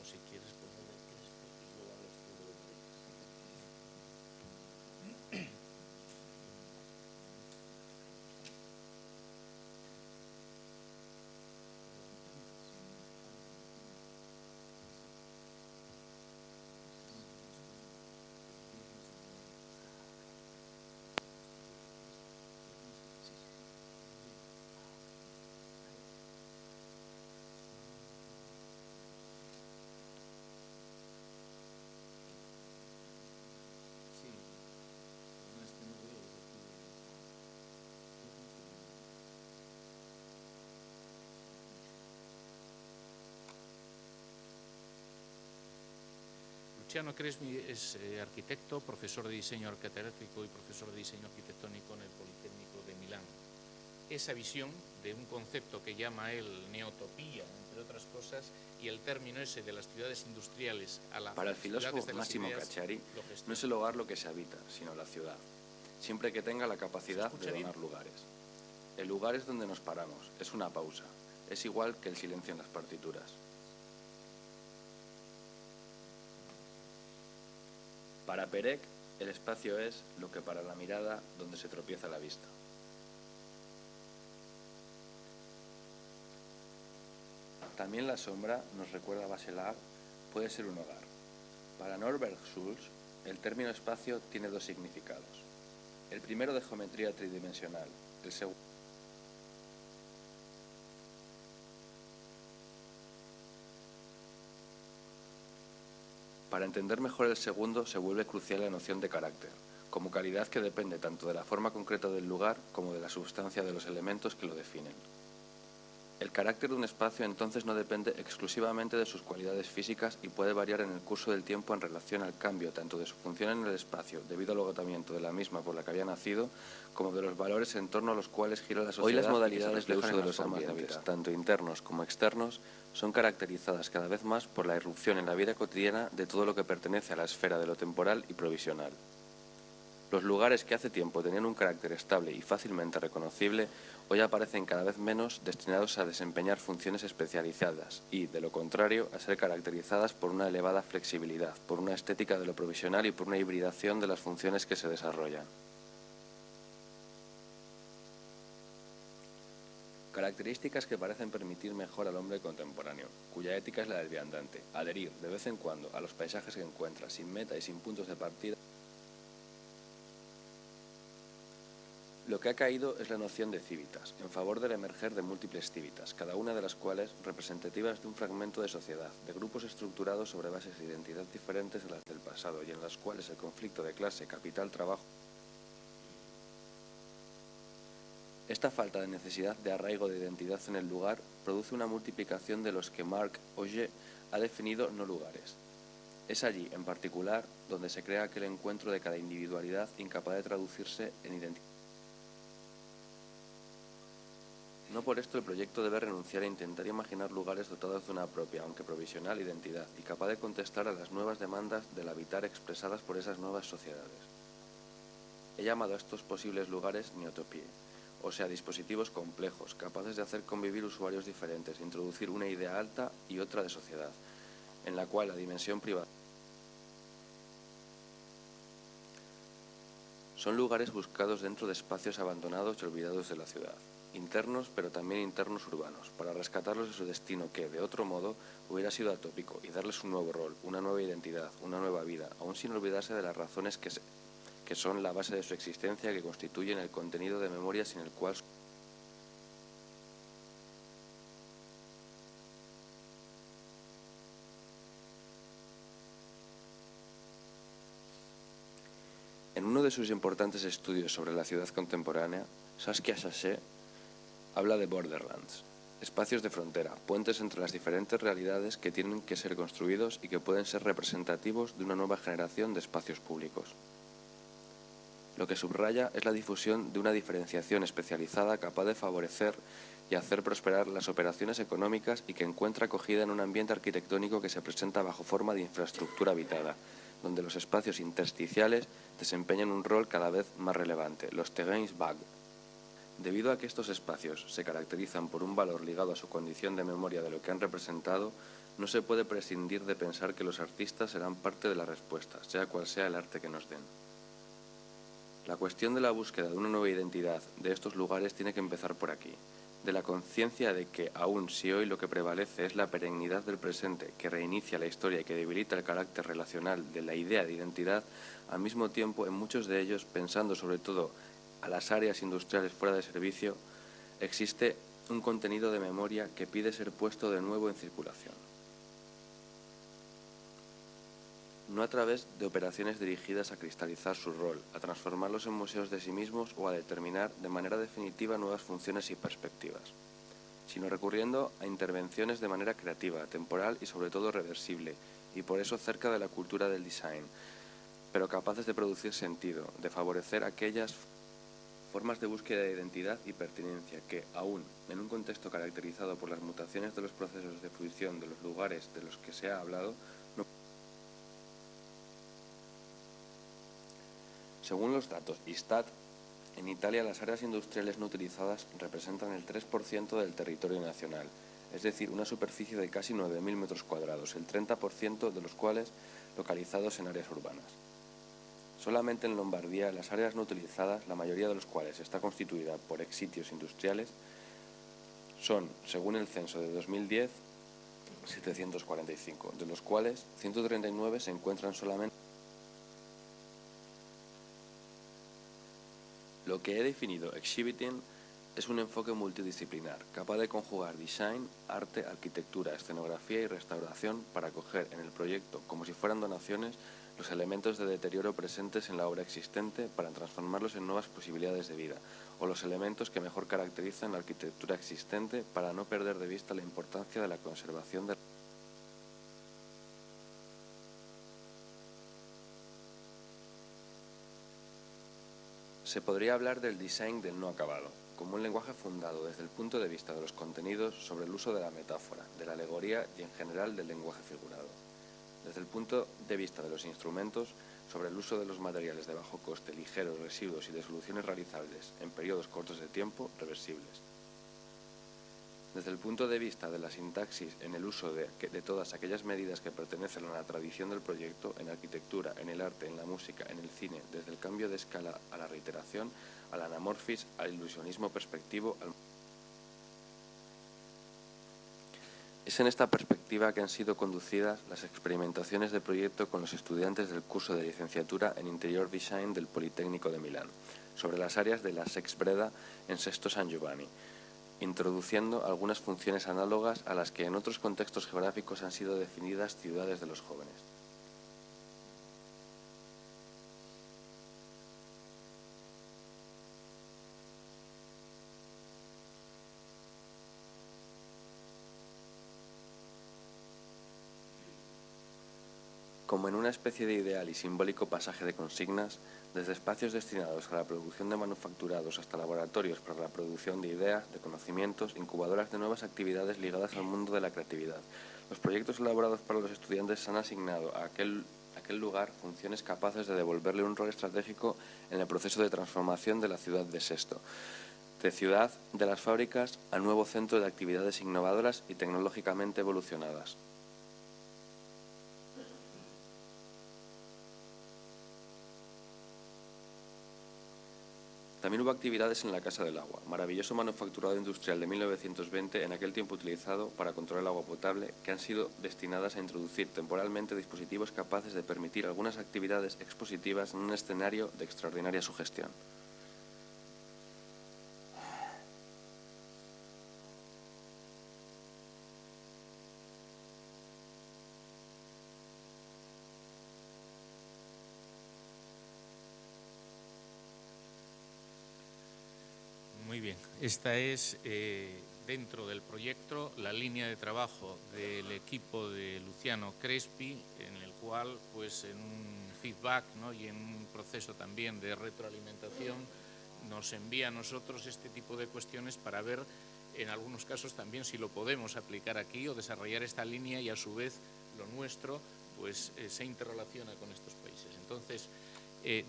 O si quieres poner el Crespo y luego hablas tú de Luciano Cresmi es arquitecto, profesor de diseño arquitectónico y profesor de diseño arquitectónico en el Politécnico de Milán. Esa visión de un concepto que llama él neotopía, entre otras cosas, y el término ese de las ciudades industriales a la Para el filósofo Massimo Cacciari, no es el hogar lo que se habita, sino la ciudad, siempre que tenga la capacidad de donar lugares. El lugar es donde nos paramos, es una pausa, es igual que el silencio en las partituras. Para Perec, el espacio es lo que para la mirada donde se tropieza la vista. También la sombra, nos recuerda Bachelard, puede ser un hogar. Para Norbert Schulz, el término espacio tiene dos significados. El primero de geometría tridimensional, el segundo. Para entender mejor el segundo se vuelve crucial la noción de carácter, como calidad que depende tanto de la forma concreta del lugar como de la sustancia de los elementos que lo definen. El carácter de un espacio entonces no depende exclusivamente de sus cualidades físicas y puede variar en el curso del tiempo en relación al cambio tanto de su función en el espacio debido al agotamiento de la misma por la que había nacido, como de los valores en torno a los cuales gira la sociedad. Hoy las modalidades de uso de los ambientes, tanto internos como externos, son caracterizadas cada vez más por la irrupción en la vida cotidiana de todo lo que pertenece a la esfera de lo temporal y provisional. Los lugares que hace tiempo tenían un carácter estable y fácilmente reconocible, hoy aparecen cada vez menos destinados a desempeñar funciones especializadas y, de lo contrario, a ser caracterizadas por una elevada flexibilidad, por una estética de lo provisional y por una hibridación de las funciones que se desarrollan. Características que parecen permitir mejor al hombre contemporáneo, cuya ética es la del viandante, adherir, de vez en cuando, a los paisajes que encuentra, sin meta y sin puntos de partida. Lo que ha caído es la noción de cívitas, en favor del emerger de múltiples cívitas, cada una de las cuales representativas de un fragmento de sociedad, de grupos estructurados sobre bases de identidad diferentes a las del pasado y en las cuales el conflicto de clase, capital, trabajo. Esta falta de necesidad de arraigo de identidad en el lugar produce una multiplicación de los que Marc Auger ha definido no lugares. Es allí, en particular, donde se crea aquel encuentro de cada individualidad incapaz de traducirse en identidad. No por esto el proyecto debe renunciar a intentar imaginar lugares dotados de una propia, aunque provisional, identidad y capaz de contestar a las nuevas demandas del habitar expresadas por esas nuevas sociedades. He llamado a estos posibles lugares neotopía, o sea, dispositivos complejos, capaces de hacer convivir usuarios diferentes, introducir una idea alta y otra de sociedad, en la cual la dimensión privada. Son lugares buscados dentro de espacios abandonados y olvidados de la ciudad. Internos, pero también internos urbanos, para rescatarlos de su destino que, de otro modo, hubiera sido atópico y darles un nuevo rol, una nueva identidad, una nueva vida, aún sin olvidarse de las razones que son la base de su existencia, que constituyen el contenido de memoria sin el cual. En uno de sus importantes estudios sobre la ciudad contemporánea, Saskia Sachet habla de borderlands, espacios de frontera, puentes entre las diferentes realidades que tienen que ser construidos y que pueden ser representativos de una nueva generación de espacios públicos. Lo que subraya es la difusión de una diferenciación especializada capaz de favorecer y hacer prosperar las operaciones económicas y que encuentra acogida en un ambiente arquitectónico que se presenta bajo forma de infraestructura habitada, donde los espacios intersticiales desempeñan un rol cada vez más relevante, los terrains vagues. Debido a que estos espacios se caracterizan por un valor ligado a su condición de memoria de lo que han representado, no se puede prescindir de pensar que los artistas serán parte de la respuesta, sea cual sea el arte que nos den. La cuestión de la búsqueda de una nueva identidad de estos lugares tiene que empezar por aquí, de la conciencia de que, aun si hoy lo que prevalece es la perennidad del presente, que reinicia la historia y que debilita el carácter relacional de la idea de identidad, al mismo tiempo en muchos de ellos, pensando sobre todo a las áreas industriales fuera de servicio, existe un contenido de memoria que pide ser puesto de nuevo en circulación. No a través de operaciones dirigidas a cristalizar su rol, a transformarlos en museos de sí mismos o a determinar de manera definitiva nuevas funciones y perspectivas, sino recurriendo a intervenciones de manera creativa, temporal y sobre todo reversible, y por eso cerca de la cultura del design, pero capaces de producir sentido, de favorecer aquellas formas de búsqueda de identidad y pertinencia que, aún en un contexto caracterizado por las mutaciones de los procesos de fruición de los lugares de los que se ha hablado, no. Según los datos ISTAT, en Italia las áreas industriales no utilizadas representan el 3% del territorio nacional, es decir, una superficie de casi 9.000 metros cuadrados, el 30% de los cuales localizados en áreas urbanas. Solamente en Lombardía las áreas no utilizadas, la mayoría de los cuales está constituida por ex-sitios industriales, son, según el censo de 2010, 745, de los cuales 139 se encuentran solamente. Lo que he definido exhibiting es un enfoque multidisciplinar, capaz de conjugar design, arte, arquitectura, escenografía y restauración para acoger en el proyecto, como si fueran donaciones, los elementos de deterioro presentes en la obra existente para transformarlos en nuevas posibilidades de vida, o los elementos que mejor caracterizan la arquitectura existente para no perder de vista la importancia de la conservación de. Se podría hablar del design del no acabado, como un lenguaje fundado desde el punto de vista de los contenidos sobre el uso de la metáfora, de la alegoría y en general del lenguaje figurado. Desde el punto de vista de los instrumentos, sobre el uso de los materiales de bajo coste, ligeros, residuos y de soluciones realizables en periodos cortos de tiempo, reversibles. Desde el punto de vista de la sintaxis en el uso de todas aquellas medidas que pertenecen a la tradición del proyecto, en arquitectura, en el arte, en la música, en el cine, desde el cambio de escala a la reiteración, al anamorfis, al ilusionismo perspectivo, Es en esta perspectiva que han sido conducidas las experimentaciones de proyecto con los estudiantes del curso de licenciatura en Interior Design del Politécnico de Milán, sobre las áreas de la Sex Breda en Sesto San Giovanni, introduciendo algunas funciones análogas a las que en otros contextos geográficos han sido definidas ciudades de los jóvenes. Como en una especie de ideal y simbólico pasaje de consignas, desde espacios destinados a la producción de manufacturados hasta laboratorios para la producción de ideas, de conocimientos, incubadoras de nuevas actividades ligadas al mundo de la creatividad. Los proyectos elaborados para los estudiantes han asignado a aquel lugar funciones capaces de devolverle un rol estratégico en el proceso de transformación de la ciudad de Sesto, de ciudad de las fábricas a nuevo centro de actividades innovadoras y tecnológicamente evolucionadas. También hubo actividades en la Casa del Agua, maravilloso manufacturado industrial de 1920, en aquel tiempo utilizado para controlar el agua potable, que han sido destinadas a introducir temporalmente dispositivos capaces de permitir algunas actividades expositivas en un escenario de extraordinaria sugestión. Muy bien, esta es dentro del proyecto la línea de trabajo del equipo de Luciano Crespi, en el cual, pues en un feedback, ¿no?, y en un proceso también de retroalimentación, nos envía a nosotros este tipo de cuestiones para ver, en algunos casos también, si lo podemos aplicar aquí o desarrollar esta línea y a su vez lo nuestro pues se interrelaciona con estos países. Entonces,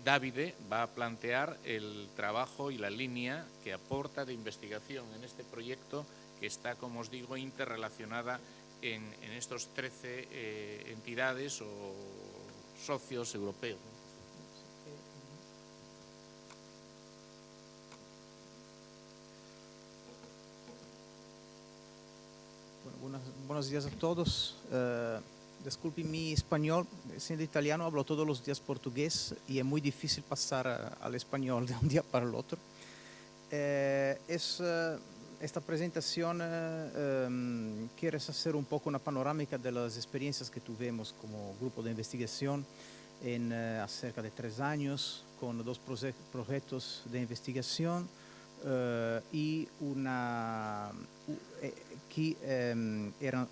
Davide va a plantear el trabajo y la línea que aporta de investigación en este proyecto, que está, como os digo, interrelacionada en estos 13 entidades o socios europeos. Bueno, buenos días a todos. Disculpen mi español, siendo italiano hablo todos los días portugués y es muy difícil pasar al español de un día para el otro. Esta presentación quiere hacer un poco una panorámica de las experiencias que tuvimos como grupo de investigación en cerca de 3 años, con 2 proyectos de investigación y una que eran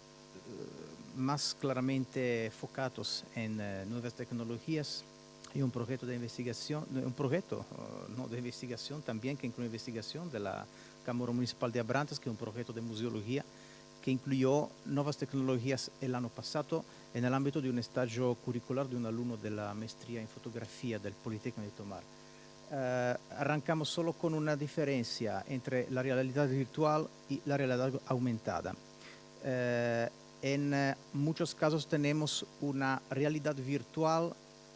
más claramente enfocados en nuevas tecnologías y un proyecto de investigación, no de investigación también, que incluye investigación de la Cámara Municipal de Abrantes, que es un proyecto de museología que incluyó nuevas tecnologías el año pasado en el ámbito de un estágio curricular de un alumno de la maestría en fotografía del Politécnico de Tomar. Arrancamos solo con una diferencia entre la realidad virtual y la realidad aumentada. En muchos casos tenemos una realidad virtual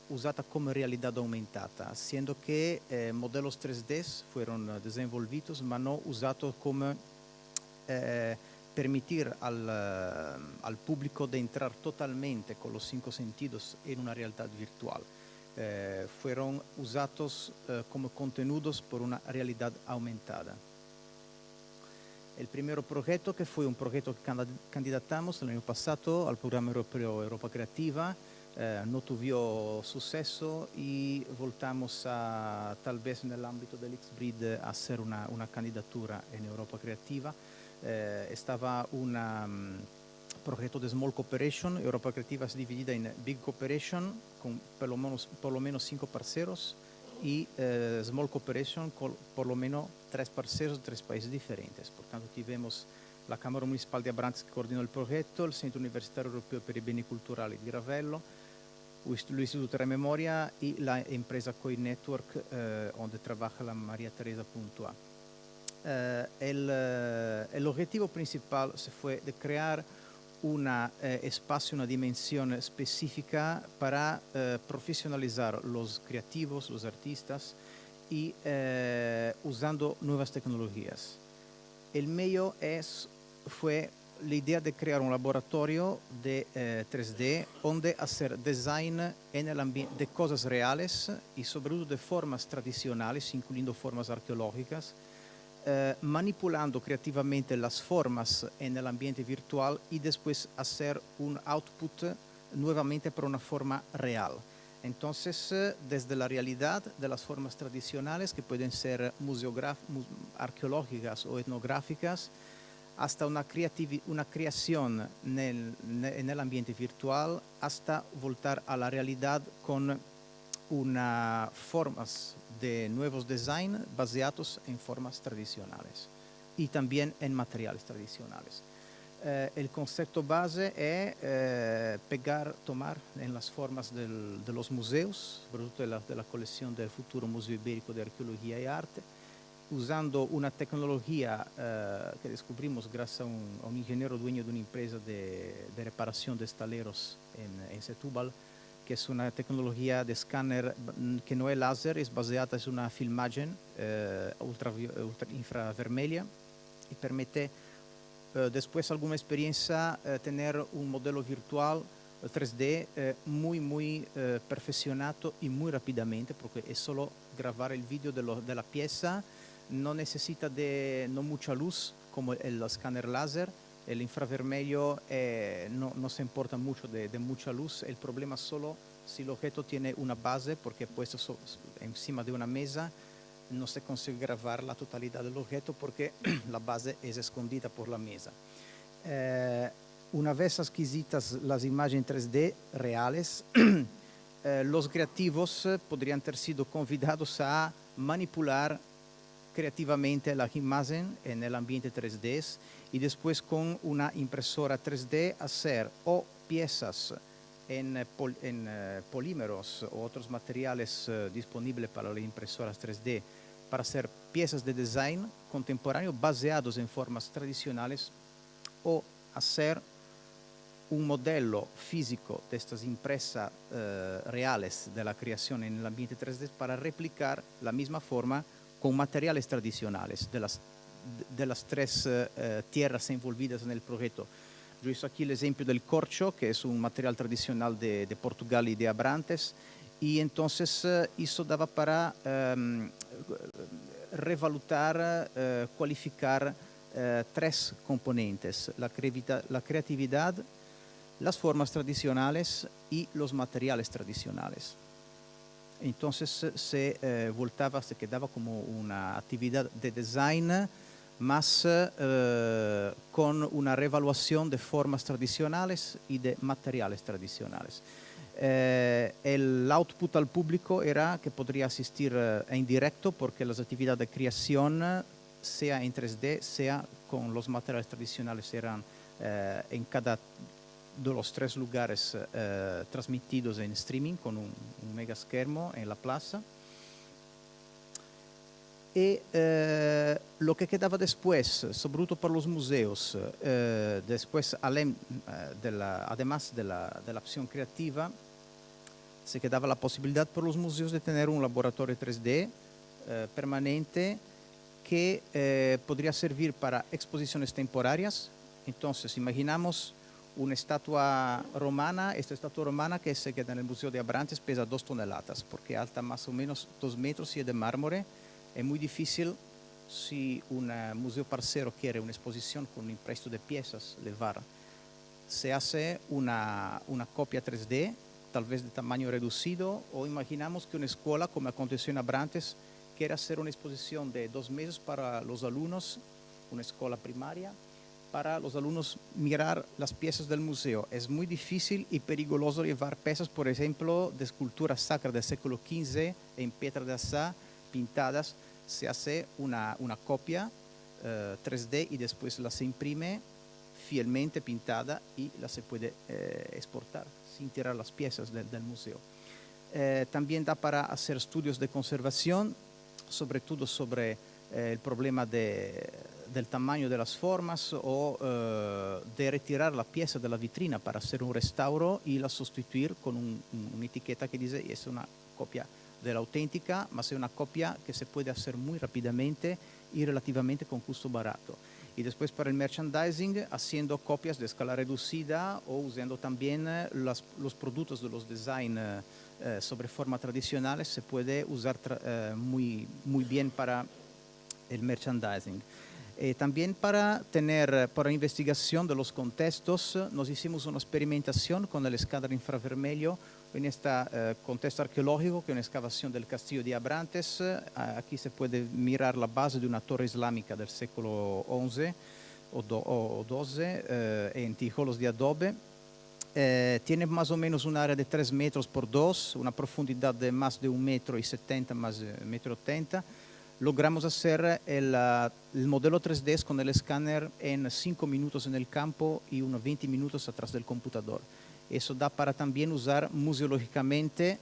usada como realidad aumentada, siendo que modelos 3D fueron desenvolvidos, pero no usados como permitir al público de entrar totalmente con los 5 sentidos en una realidad virtual. Fueron usados como contenidos por una realidad aumentada. El primer proyecto, que fue un proyecto que candidatamos el año pasado al programa europeo Europa Creativa, no tuvo suceso y voltamos a, tal vez en el ámbito del X-Brid, a hacer una candidatura en Europa Creativa. Estaba un proyecto de Small Cooperation. Europa Creativa es dividida en Big Cooperation, con por lo menos 5 parceros, y Small Cooperation con por lo menos 3 parceros de 3 países diferentes. Por tanto, tuvimos la Cámara Municipal de Abrantes, que coordinó el proyecto, el Centro Universitario Europeo per i Beni Culturali di Ravello, l'Istituto de Memoria y la empresa Coi Network, donde trabaja la María Teresa Puntua. El objetivo principal fue de crear un espacio, una dimensión específica para profesionalizar los creativos, los artistas, y usando nuevas tecnologías. El medio fue la idea de crear un laboratorio de 3D donde hacer design en el ambiente de cosas reales y sobre todo de formas tradicionales, incluyendo formas arqueológicas, manipulando creativamente las formas en el ambiente virtual y después hacer un output nuevamente para una forma real. Entonces, desde la realidad de las formas tradicionales, que pueden ser arqueológicas o etnográficas, hasta una creación en el ambiente virtual, hasta voltar a la realidad con unas formas de nuevos design basados en formas tradicionales y también en materiales tradicionales. El concepto base es tomar en las formas de los museos, sobre todo de la colección del futuro Museo Ibérico de Arqueología y Arte, usando una tecnología que descubrimos gracias a un ingeniero dueño de una empresa de reparación de estaleros en Setúbal, que es una tecnología de escáner que no es láser, es basada en una filmagen infravermelha y permite después alguna experiencia tener un modelo virtual 3D muy perfeccionado y muy rápidamente, porque es solo grabar el vídeo de la pieza, no necesita no mucha luz como el escáner láser. El infravermelho no se importa mucho de mucha luz. El problema solo si el objeto tiene una base, porque puesto encima de una mesa no se consigue grabar la totalidad del objeto porque la base es escondida por la mesa. Una vez adquiridas las imágenes 3D reales, los creativos podrían haber sido convidados a manipular creativamente la imagen en el ambiente 3D y después con una impresora 3D hacer o piezas en polímeros o otros materiales disponibles para las impresoras 3D para hacer piezas de design contemporáneo basados en formas tradicionales, o hacer un modelo físico de estas impresas reales de la creación en el ambiente 3D para replicar la misma forma con materiales tradicionales de las 3 tierras envolvidas en el proyecto. Yo hice aquí el ejemplo del corcho, que es un material tradicional de Portugal y de Abrantes, y entonces eso daba para revalutar, cualificar 3 componentes: la creatividad, las formas tradicionales y los materiales tradicionales. Entonces se quedaba como una actividad de design más con una reevaluación de formas tradicionales y de materiales tradicionales. El output al público era que podría asistir en directo porque las actividades de creación, sea en 3D, sea con los materiales tradicionales, eran en cada de los 3 lugares transmitidos en streaming con un mega schermo en la plaza. Y lo que quedaba después, sobre todo para los museos, después, además de la opción creativa, se quedaba la posibilidad por los museos de tener un laboratorio 3D permanente que podría servir para exposiciones temporarias. Entonces, imaginamos una estatua romana, esta estatua romana que se queda en el Museo de Abrantes pesa 2 toneladas, porque alta más o menos 2 metros y es de mármore. Es muy difícil, si un museo parcero quiere una exposición con un impresto de piezas, llevar. Se hace una copia 3D, tal vez de tamaño reducido, o imaginamos que una escuela, como aconteció en Abrantes, quiere hacer una exposición de 2 meses para los alumnos, una escuela primaria, para los alumnos mirar las piezas del museo. Es muy difícil y peligroso llevar piezas, por ejemplo, de escultura sacra del siglo XV en piedra de asá, pintadas. Se hace una copia 3D y después la se imprime fielmente pintada y la se puede exportar sin tirar las piezas del museo. También da para hacer estudios de conservación, sobre todo sobre el problema del tamaño de las formas o de retirar la pieza de la vitrina para hacer un restauro y la sustituir con una etiqueta que dice es una copia de la auténtica, mas es una copia que se puede hacer muy rápidamente y relativamente con costo barato. Y después para el merchandising, haciendo copias de escala reducida o usando también los productos de los design sobre forma tradicionales, se puede usar muy bien para el merchandising. También para investigación de los contextos, nos hicimos una experimentación con el escáner infravermelho en este contexto arqueológico, que es una excavación del castillo de Abrantes. Aquí se puede mirar la base de una torre islámica del siglo XI o XII en tijolos de adobe. Tiene más o menos un área de 3 metros por 2, una profundidad de más de 1,70 m más 1,80 m. Logramos hacer el modelo 3D con el escáner en 5 minutos en el campo y unos 20 minutos atrás del computador. Eso da para también usar museológicamente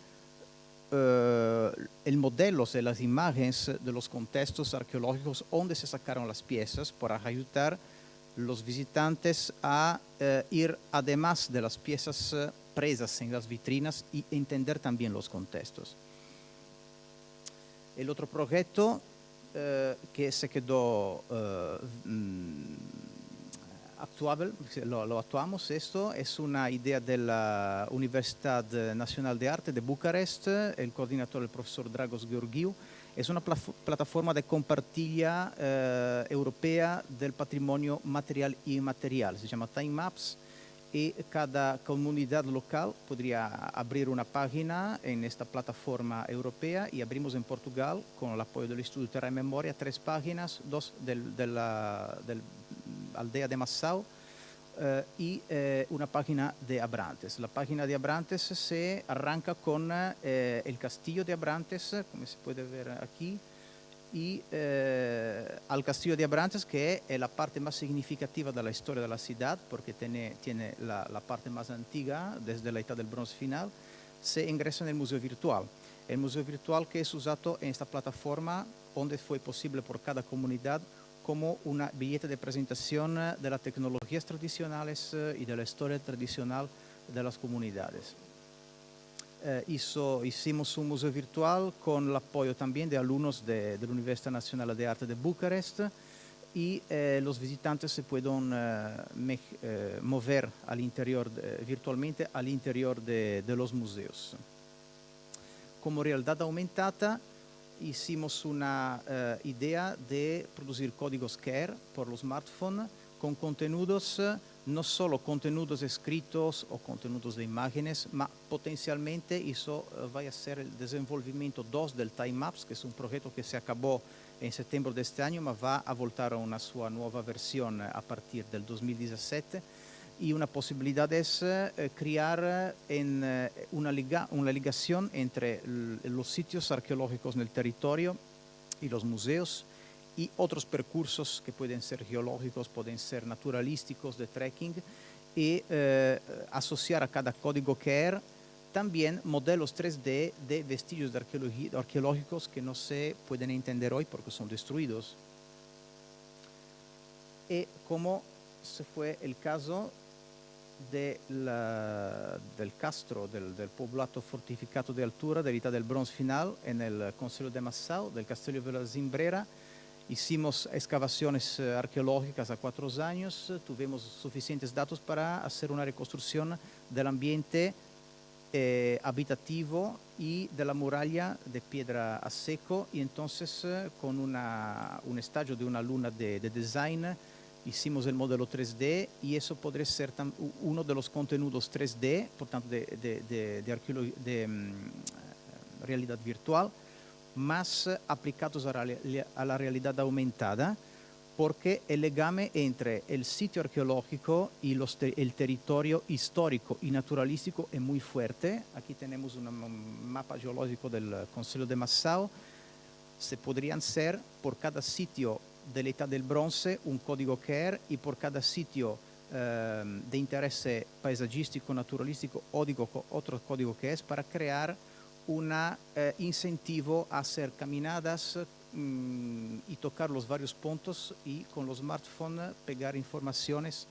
el modelo de las imágenes de los contextos arqueológicos donde se sacaron las piezas para ayudar los visitantes a ir además de las piezas presas en las vitrinas y entender también los contextos. El otro proyecto que se quedó actual, lo actuamos, esto es una idea de la Universidad Nacional de Arte de Bucarest, el coordinador el profesor Dragos Georgiou. Es una plataforma de compartilla europea del patrimonio material y inmaterial, se llama Time Maps, y cada comunidad local podría abrir una página en esta plataforma europea, y abrimos en Portugal, con el apoyo del Instituto Terra y Memoria, 3 páginas, 2 de la aldea de Massao y una página de Abrantes. La página de Abrantes se arranca con el castillo de Abrantes, como se puede ver aquí, y al castillo de Abrantes, que es la parte más significativa de la historia de la ciudad, porque tiene la parte más antigua, desde la edad del bronce final, se ingresa en el museo virtual. El museo virtual que es usado en esta plataforma, donde fue posible por cada comunidad como una billete de presentación de las tecnologías tradicionales y de la historia tradicional de las comunidades. Hicimos un museo virtual con el apoyo también de alumnos de la Universidad Nacional de Arte de Bucarest, y los visitantes se pueden mover al interior, virtualmente al interior de los museos. Como realidad aumentada, hicimos una idea de producir códigos QR por los smartphones con contenidos, no solo contenidos escritos o contenidos de imágenes, ma potencialmente eso va a ser el desenvolvimiento 2 del Time Maps, que es un proyecto que se acabó in settembre di quest'anno, ma va a voltare a una sua nuova versione a partir del 2017 y una posibilidad es crear una ligación entre los sitios arqueológicos en el territorio y los museos y otros percursos que pueden ser geológicos, pueden ser naturalísticos, de trekking, y asociar a cada código QR también modelos 3D de vestigios arqueológicos que no se pueden entender hoy porque son destruidos. Y como se fue el caso del castro, del poblado fortificado de altura de l'età del bronce final en el Concello de Massao, del Castillo de la Zimbrera. Hicimos excavaciones arqueológicas a 4 años, tuvimos suficientes datos para hacer una reconstrucción del ambiente habitativo y de la muralla de piedra a seco, y entonces con un estallo de una luna de design hicimos el modelo 3D y eso podría ser uno de los contenidos 3D, por tanto de realidad virtual, más aplicados a la realidad aumentada, porque el legame entre el sitio arqueológico y el territorio histórico y naturalístico es muy fuerte. Aquí tenemos un mapa geológico del Concello de Massao. Se podrían ser por cada sitio de la Edad del Bronce un código QR y por cada sitio de interés paisagístico, naturalístico, otro código que es para crear un incentivo a hacer caminadas y tocar los varios puntos y con los smartphones pegar informaciones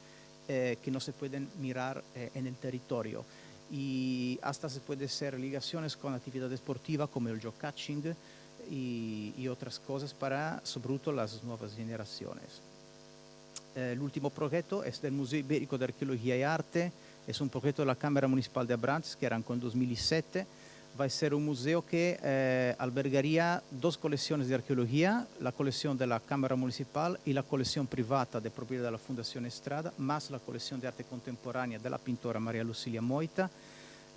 que no se pueden mirar en el territorio. Y hasta se puede hacer ligaciones con actividad deportiva como el geocaching y otras cosas para, sobre todo, las nuevas generaciones. El último proyecto es del Museo Ibérico de Arqueología y Arte. Es un proyecto de la Cámara Municipal de Abrantes que arrancó en 2007. Va a ser un museo que albergaría 2 colecciones de arqueología, la colección de la Cámara Municipal y la colección privada de propiedad de la Fundación Estrada, más la colección de arte contemporánea de la pintora María Lucilia Moita.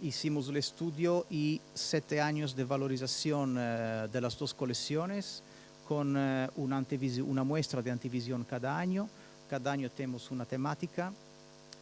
Hicimos el estudio y 7 años de valorización de las 2 colecciones con una muestra de antivisión cada año. Cada año tenemos una temática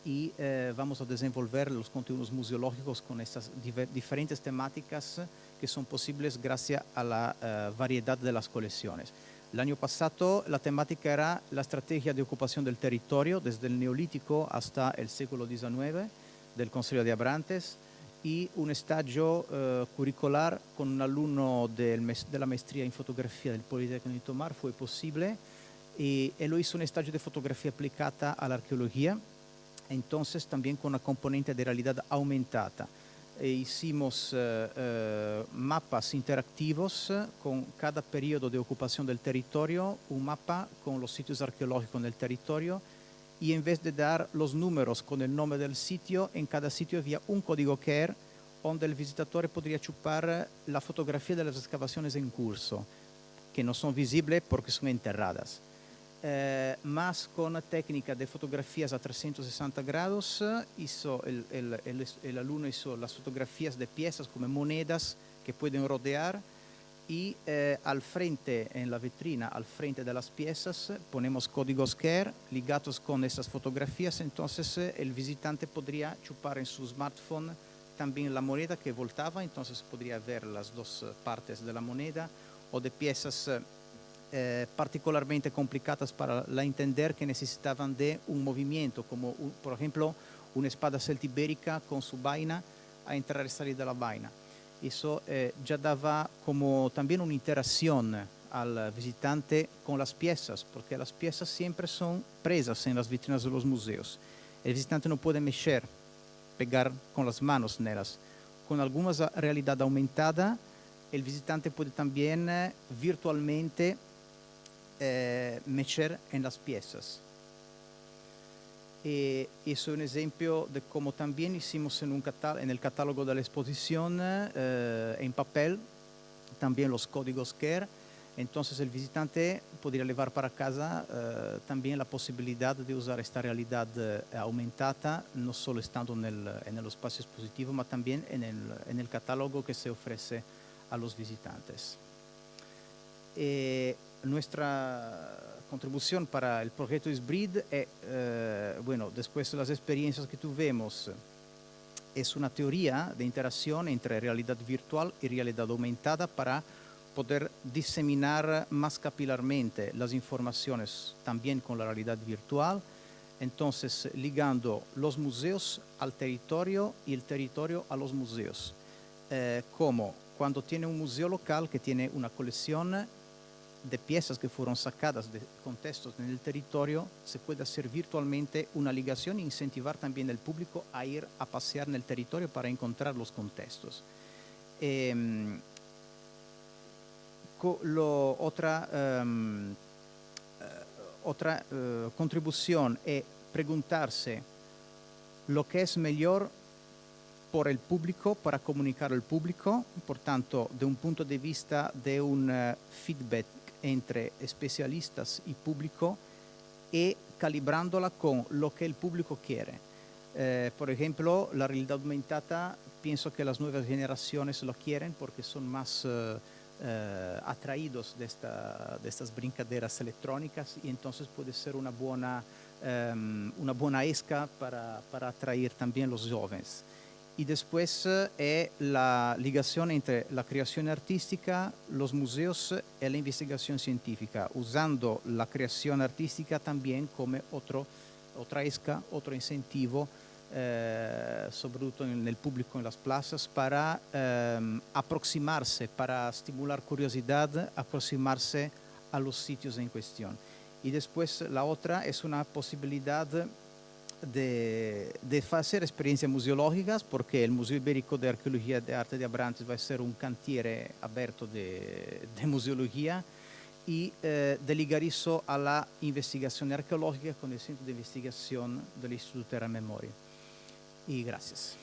y vamos a desenvolver los contenidos museológicos con estas diferentes temáticas que son posibles gracias a la variedad de las colecciones. El año pasado la temática era la estrategia de ocupación del territorio desde el Neolítico hasta el siglo XIX del Concello de Abrantes, y un estallo curricular con un alumno de la maestría en fotografía del Politécnico de Tomar fue posible, y él lo hizo un estallo de fotografía aplicada a la arqueología, entonces también con una componente de realidad aumentada. Hicimos mapas interactivos con cada periodo de ocupación del territorio, un mapa con los sitios arqueológicos en el territorio, y en vez de dar los números con el nombre del sitio, en cada sitio había un código QR donde el visitador podría chupar la fotografía de las excavaciones en curso, que no son visibles porque son enterradas. Más con técnica de fotografías a 360 grados, el alumno hizo las fotografías de piezas como monedas que pueden rodear, y al frente, en la vitrina, al frente de las piezas, ponemos códigos QR ligados con esas fotografías. Entonces el visitante podría chupar en su smartphone también la moneda que voltaba, entonces podría ver las 2 partes de la moneda, o de piezas particularmente complicadas para entender, que necesitaban de un movimiento, como por ejemplo una espada celtibérica con su vaina a entrar y salir de la vaina. Eso ya daba como también una interacción al visitante con las piezas, porque las piezas siempre son presas en las vitrinas de los museos. El visitante no puede mexer, pegar con las manos en ellas. Con alguna realidad aumentada, el visitante puede también virtualmente mexer en las piezas. Eso es un ejemplo de cómo también hicimos en el catálogo de la exposición en papel también los códigos QR. Entonces el visitante podría llevar para casa también la posibilidad de usar esta realidad aumentada, no solo estando en el espacio expositivo, sino también en el catálogo que se ofrece a los visitantes. nuestra contribución para el proyecto SBRID es, bueno, después de las experiencias que tuvimos, es una teoría de interacción entre realidad virtual y realidad aumentada para poder diseminar más capilarmente las informaciones también con la realidad virtual, entonces ligando los museos al territorio y el territorio a los museos, como cuando tiene un museo local que tiene una colección de piezas que fueron sacadas de contextos en el territorio, se puede hacer virtualmente una ligación e incentivar también al público a ir a pasear en el territorio para encontrar los contextos. Otra contribución es preguntarse lo que es mejor por el público, para comunicar al público, por tanto, de un punto de vista de un feedback entre especialistas y público y calibrándola con lo que el público quiere. Por ejemplo, la realidad aumentada, pienso que las nuevas generaciones lo quieren porque son más atraídos de estas brincaderas electrónicas y entonces puede ser una buena esca para atraer también los jóvenes. Y después es la ligación entre la creación artística, los museos y la investigación científica, usando la creación artística también como otra esca, otro incentivo, sobre todo en el público en las plazas, para aproximarse, para estimular curiosidad, aproximarse a los sitios en cuestión. Y después la otra es una posibilidad de hacer experiencias museológicas, porque el Museo Ibérico de Arqueología de Arte de Abrantes va a ser un cantiere abierto de museología y de ligar eso a la investigación arqueológica con el Centro de Investigación del Instituto Terra Memoria. Y gracias.